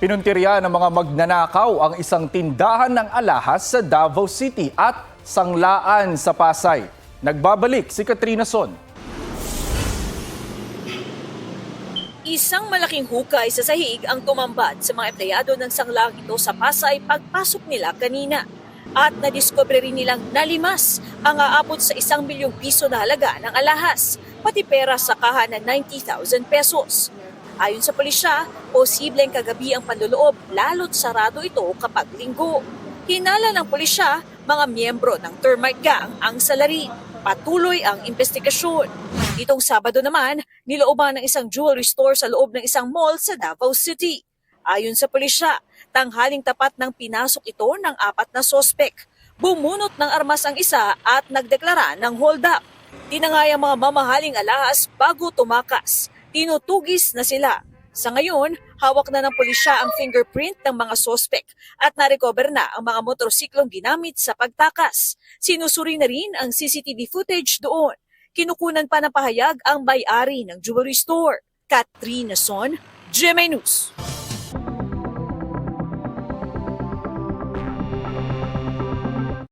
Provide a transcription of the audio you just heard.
Pinuntirya ng mga magnanakaw ang isang tindahan ng alahas sa Davao City at sanglaan sa Pasay. Nagbabalik si Katrina Son. Isang malaking hukay sa sahig ang tumambad sa mga empleyado ng sanglang ito sa Pasay pagpasok nila kanina. At nadiskubre rin nilang nalimas ang aabot sa 1 milyong piso na halaga ng alahas, pati pera sa kaha na 90,000 pesos. Ayon sa pulisya, posibleng kagabi ang panloloob lalo't sarado ito kapag linggo. Hinala ng pulisya, mga miyembro ng termite gang ang salarin. Patuloy ang investigasyon. Itong Sabado naman, nilooban ng isang jewelry store sa loob ng isang mall sa Davao City. Ayon sa pulisya, tanghaling tapat ng pinasok ito ng 4 na sospek. Bumunot ng armas ang isa at nagdeklara ng hold up. Tinangay ang mga mamahaling alahas bago tumakas. Tinutugis na sila. Sa ngayon, hawak na ng pulisya ang fingerprint ng mga sospek at narecover na ang mga motorsiklong ginamit sa pagtakas. Sinusuri na rin ang CCTV footage doon. Kinukunan pa ng pahayag ang may-ari ng jewelry store. Katrina Son, GMA News.